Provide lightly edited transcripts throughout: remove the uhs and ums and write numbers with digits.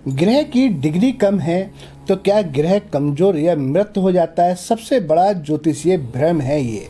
ग्रह की डिग्री कम है तो क्या ग्रह कमजोर या मृत हो जाता है? सबसे बड़ा ज्योतिषीय भ्रम है ये।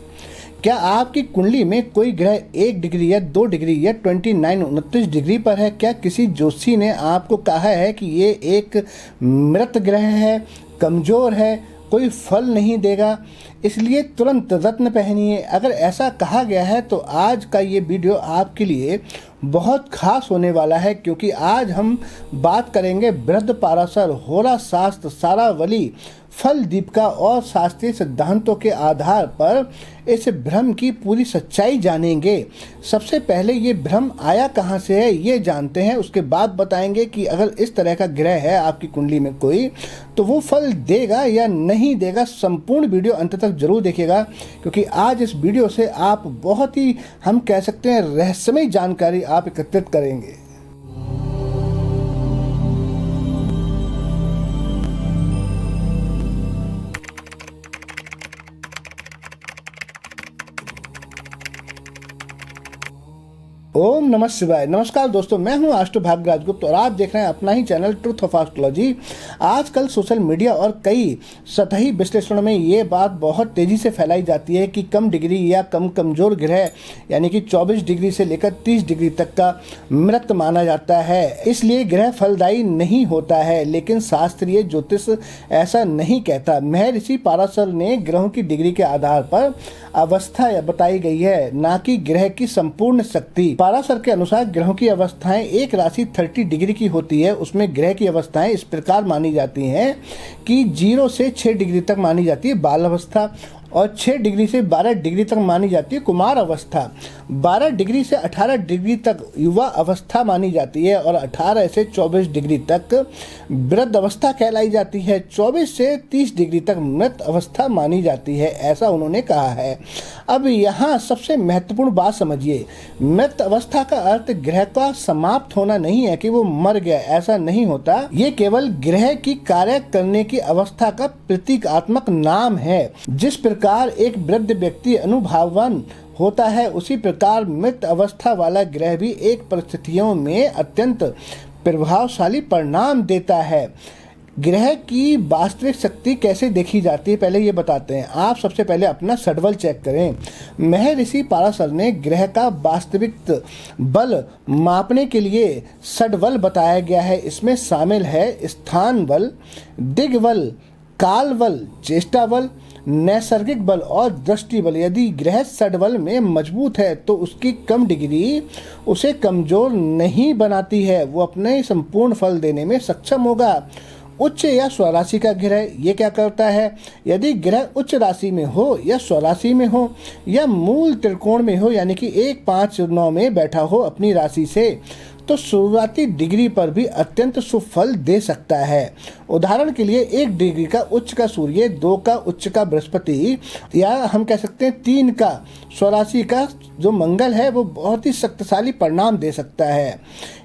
क्या आपकी कुंडली में कोई ग्रह 1 डिग्री या 2 डिग्री या 29 डिग्री पर है? क्या किसी ज्योतिषी ने आपको कहा है कि ये एक मृत ग्रह है, कमजोर है, कोई फल नहीं देगा, इसलिए तुरंत रत्न पहनिए? अगर ऐसा कहा गया है तो आज का ये वीडियो आपके लिए बहुत खास होने वाला है, क्योंकि आज हम बात करेंगे बृहद पाराशर, होरा शास्त्र, सारावली, फल दीपिका और शास्त्रीय सिद्धांतों के आधार पर इस भ्रम की पूरी सच्चाई जानेंगे। सबसे पहले ये भ्रम आया कहाँ से है ये जानते हैं, उसके बाद बताएंगे कि अगर इस तरह का ग्रह है आपकी कुंडली में कोई, तो वो फल देगा या नहीं देगा। संपूर्ण वीडियो अंत तक जरूर देखिएगा, क्योंकि आज इस वीडियो से आप बहुत ही, हम कह सकते हैं, रहस्यमय जानकारी आप एकत्रित करेंगे। ओम नमः शिवाय। नमस्कार दोस्तों, मैं हूं आष्टु भाग्यराज गुप्त और आप देख रहे हैं अपना ही चैनल ट्रुथ ऑफ एस्ट्रोलॉजी। आजकल सोशल मीडिया और कई सतही विश्लेषणों में ये बात बहुत तेजी से फैलाई जाती है कि कम डिग्री या कमजोर ग्रह यानी कि 24 डिग्री से लेकर 30 डिग्री तक का मृत माना जाता है, इसलिए ग्रह फलदायी नहीं होता है। लेकिन शास्त्रीय ज्योतिष ऐसा नहीं कहता। महर्षि पाराशर ने ग्रहों की डिग्री के आधार पर अवस्था बताई गई है, ना कि ग्रह की संपूर्ण शक्ति। पाराशर के अनुसार ग्रहों की अवस्थाएं एक राशि 30 डिग्री की होती है, उसमें ग्रह की अवस्थाएं इस प्रकार मानी जाती हैं कि 0 से 6 डिग्री तक मानी जाती है बाल अवस्था, और 6 डिग्री से 12 डिग्री तक मानी जाती है कुमार अवस्था, 12 डिग्री से 18 डिग्री तक युवा अवस्था मानी जाती है, और 18 से 24 डिग्री तक वृद्ध अवस्था कहलाई जाती है, 24 से 30 डिग्री तक मृत अवस्था मानी जाती है, ऐसा उन्होंने कहा है। अब यहाँ सबसे महत्वपूर्ण बात समझिए, मृत अवस्था का अर्थ ग्रह का समाप्त होना नहीं है कि वो मर गया, ऐसा नहीं होता। ये केवल ग्रह की कार्य करने की अवस्था का प्रतीकात्मक नाम है। जिस प्रकार एक वृद्ध व्यक्ति अनुभववान होता है, उसी प्रकार मृत अवस्था वाला ग्रह भी एक परिस्थितियों में अत्यंत प्रभावशाली परिणाम देता है। ग्रह की वास्तविक शक्ति कैसे देखी जाती है पहले ये बताते हैं। आप सबसे पहले अपना षड्बल चेक करें। महर्षि पाराशर ने ग्रह का वास्तविक बल मापने के लिए षड्बल बताया गया है। इसमें शामिल है स्थान बल, दिग्बल, काल बल, चेष्टा बल, नैसर्गिक बल और दृष्टि बल। यदि ग्रह षड्बल में मजबूत है तो उसकी कम डिग्री उसे कमजोर नहीं बनाती है, वो अपने संपूर्ण फल देने में सक्षम होगा। उच्च या स्वराशि का ग्रह ये क्या करता है? यदि ग्रह उच्च राशि में हो या स्वराशि में हो या मूल त्रिकोण में हो, यानी कि 1, 5, 9 में बैठा हो अपनी राशि से, तो शुरुआती डिग्री पर भी अत्यंत शुभ फल दे सकता है। उदाहरण के लिए 1 डिग्री का उच्च का सूर्य, 2 का उच्च का बृहस्पति, या हम कह सकते हैं 3 का स्वराशि का जो मंगल है, वो बहुत ही शक्तिशाली परिणाम दे सकता है।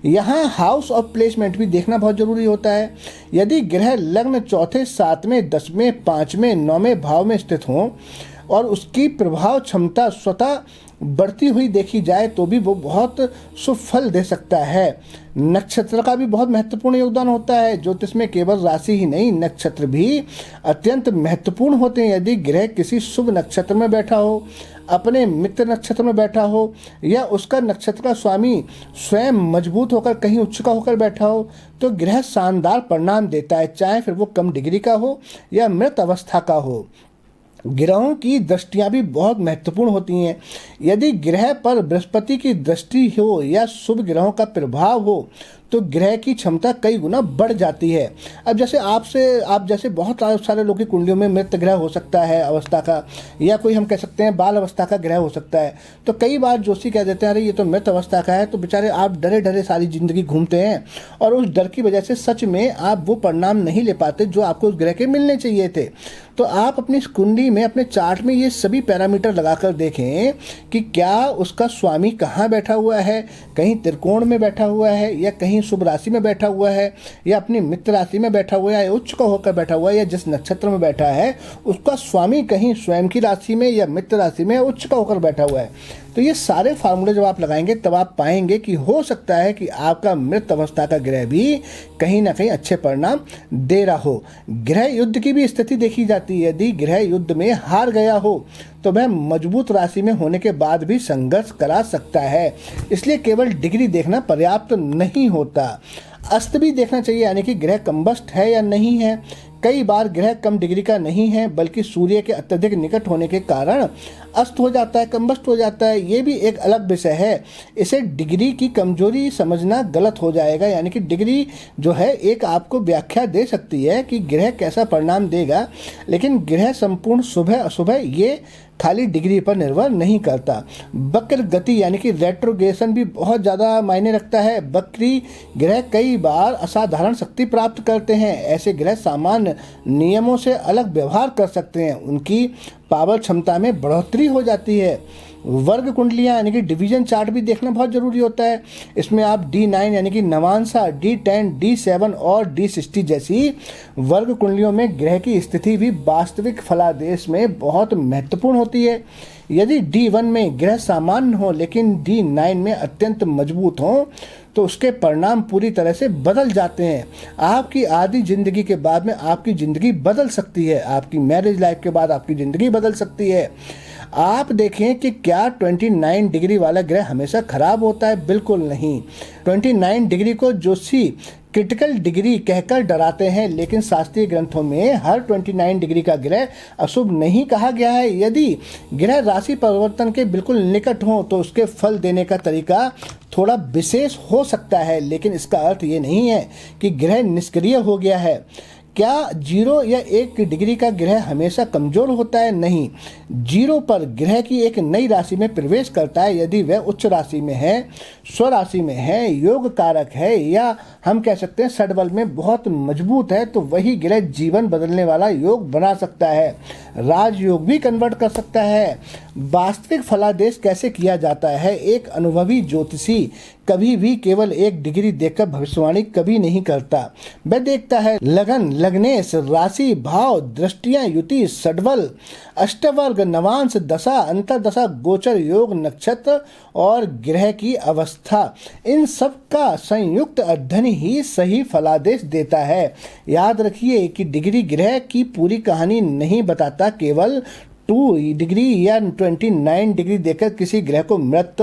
यहाँ हाउस ऑफ प्लेसमेंट भी देखना बहुत जरूरी होता है। यदि ग्रह लग्न चौथे, 7वें, 10वें, 5वें, 9वें भाव में स्थित हों और उसकी प्रभाव क्षमता स्वतः बढ़ती हुई देखी जाए तो भी वो बहुत शुभ फल दे सकता है। नक्षत्र का भी बहुत महत्वपूर्ण योगदान होता है। ज्योतिष में केवल राशि ही नहीं, नक्षत्र भी अत्यंत महत्वपूर्ण होते हैं। यदि ग्रह किसी शुभ नक्षत्र में बैठा हो, अपने मित्र नक्षत्र में बैठा हो, या उसका नक्षत्र का स्वामी स्वयं मजबूत होकर कहीं उच्च का होकर बैठा हो, तो ग्रह शानदार परिणाम देता है, चाहे फिर वो कम डिग्री का हो या मृत अवस्था का हो। ग्रहों की दृष्टियां भी बहुत महत्वपूर्ण होती हैं। यदि ग्रह पर बृहस्पति की दृष्टि हो या शुभ ग्रहों का प्रभाव हो तो ग्रह की क्षमता कई गुना बढ़ जाती है। अब जैसे आप जैसे बहुत सारे लोगों की कुंडलियों में मृत ग्रह हो सकता है अवस्था का, या कोई हम कह सकते हैं बाल अवस्था का ग्रह हो सकता है। तो कई बार जोशी कह देते हैं अरे ये तो मृत अवस्था का है, तो बेचारे आप डरे डरे सारी जिंदगी घूमते हैं, और उस डर की वजह से सच में आप वो परिणाम नहीं ले पाते जो आपको उस ग्रह के मिलने चाहिए थे। तो आप अपनी कुंडली में, अपने चार्ट में ये सभी पैरामीटर लगाकर देखें कि क्या उसका स्वामी कहाँ बैठा हुआ है, कहीं त्रिकोण में बैठा हुआ है, या कहीं शुभ राशि में बैठा हुआ है, या अपनी मित्र राशि में बैठा हुआ है, या उच्च का होकर बैठा हुआ है, या जिस नक्षत्र में बैठा है उसका स्वामी कहीं स्वयं की राशि में या मित्र राशि में उच्च का होकर बैठा हुआ है। तो ये सारे फार्मूले जब आप लगाएंगे तब आप पाएंगे कि हो सकता है कि आपका मृत अवस्था का ग्रह भी कहीं ना कहीं अच्छे परिणाम दे रहा हो। ग्रह युद्ध की भी स्थिति देखी जाती है। यदि ग्रह युद्ध में हार गया हो तो वह मजबूत राशि में होने के बाद भी संघर्ष करा सकता है। इसलिए केवल डिग्री देखना पर्याप्त नहीं होता, अस्त भी देखना चाहिए, यानी कि ग्रह कंबस्ट है या नहीं है। कई बार ग्रह कम डिग्री का नहीं है बल्कि सूर्य के अत्यधिक निकट होने के कारण अस्त हो जाता है, कंबस्ट हो जाता है। ये भी एक अलग विषय है। इसे डिग्री की कमजोरी समझना गलत हो जाएगा, यानी कि डिग्री जो है एक आपको व्याख्या दे सकती है कि ग्रह कैसा परिणाम देगा, लेकिन ग्रह संपूर्ण शुभ अशुभ ये खाली डिग्री पर निर्भर नहीं करता। वक्र गति यानी कि रेट्रोगेशन भी बहुत ज़्यादा मायने रखता है। वक्री ग्रह कई बार असाधारण शक्ति प्राप्त करते हैं। ऐसे ग्रह सामान्य नियमों से अलग व्यवहार कर सकते हैं, उनकी पावर क्षमता में बढ़ोतरी हो जाती है। वर्ग कुंडलियाँ यानी कि डिवीजन चार्ट भी देखना बहुत ज़रूरी होता है। इसमें आप D9 यानी कि नवांशा, D10, D7 और D60 जैसी वर्ग कुंडलियों में ग्रह की स्थिति भी वास्तविक फलादेश में बहुत महत्वपूर्ण होती है। यदि D1 में ग्रह सामान्य हो लेकिन D9 में अत्यंत मजबूत हो तो उसके परिणाम पूरी तरह से बदल जाते हैं। आपकी आधी जिंदगी के बाद में आपकी ज़िंदगी बदल सकती है। आपकी मैरिज लाइफ के बाद आपकी ज़िंदगी बदल सकती है। आप देखें कि क्या 29 डिग्री वाला ग्रह हमेशा खराब होता है? बिल्कुल नहीं। 29 डिग्री को जोशी क्रिटिकल डिग्री कहकर डराते हैं, लेकिन शास्त्रीय ग्रंथों में हर 29 डिग्री का ग्रह अशुभ नहीं कहा गया है। यदि ग्रह राशि परिवर्तन के बिल्कुल निकट हो तो उसके फल देने का तरीका थोड़ा विशेष हो सकता है, लेकिन इसका अर्थ ये नहीं है कि ग्रह निष्क्रिय हो गया है। क्या 0 या 1 डिग्री का ग्रह हमेशा कमजोर होता है? नहीं। 0 पर ग्रह की एक नई राशि में प्रवेश करता है। यदि वह उच्च राशि में है, स्वराशि में है, योग कारक है या हम कह सकते हैं षडबल में बहुत मजबूत है, तो वही ग्रह जीवन बदलने वाला योग बना सकता है, राजयोग भी कन्वर्ट कर सकता है। वास्तविक फलादेश कैसे किया जाता है? एक अनुभवी ज्योतिषी कभी भी केवल 1 डिग्री देखकर भविष्यवाणी कभी नहीं करता। वह देखता है लगन, लग्नेश, राशि, भाव, दृष्टियां, युति, षडबल, अष्टवर्ग, नवांश, दशा, अंतरदशा, गोचर, योग, नक्षत्र और ग्रह की अवस्था। इन सब का संयुक्त अध्ययन ही सही फलादेश देता है। याद रखिए कि डिग्री ग्रह की पूरी कहानी नहीं बताता। केवल 2 डिग्री या 29 डिग्री देकर किसी ग्रह को मृत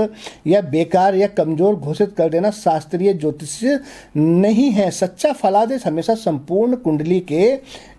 या बेकार या कमजोर घोषित कर देना शास्त्रीय ज्योतिष नहीं है। सच्चा फलादेश हमेशा संपूर्ण कुंडली के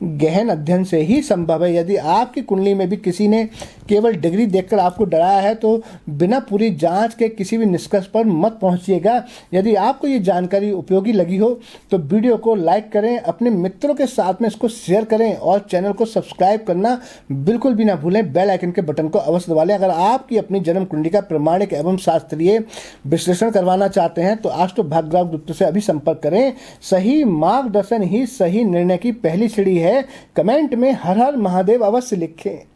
गहन अध्ययन से ही संभव है। यदि आपकी कुंडली में भी किसी ने केवल डिग्री देखकर आपको डराया है तो बिना पूरी जांच के किसी भी निष्कर्ष पर मत पहुंचिएगा। यदि आपको ये जानकारी उपयोगी लगी हो तो वीडियो को लाइक करें, अपने मित्रों के साथ में इसको शेयर करें और चैनल को सब्सक्राइब करना बिल्कुल भी ना भूलें। बेल आइकन के बटन को अवश्य दबा लें। अगर आपकी अपनी जन्म कुंडली का प्रमाणिक एवं शास्त्रीय विश्लेषण करवाना चाहते हैं तो आष्ट भाग्यराज गुप्त से अभी संपर्क करें। सही मार्गदर्शन ही सही निर्णय की पहली सीढ़ी है। कमेंट में हर हर महादेव अवश्य लिखें।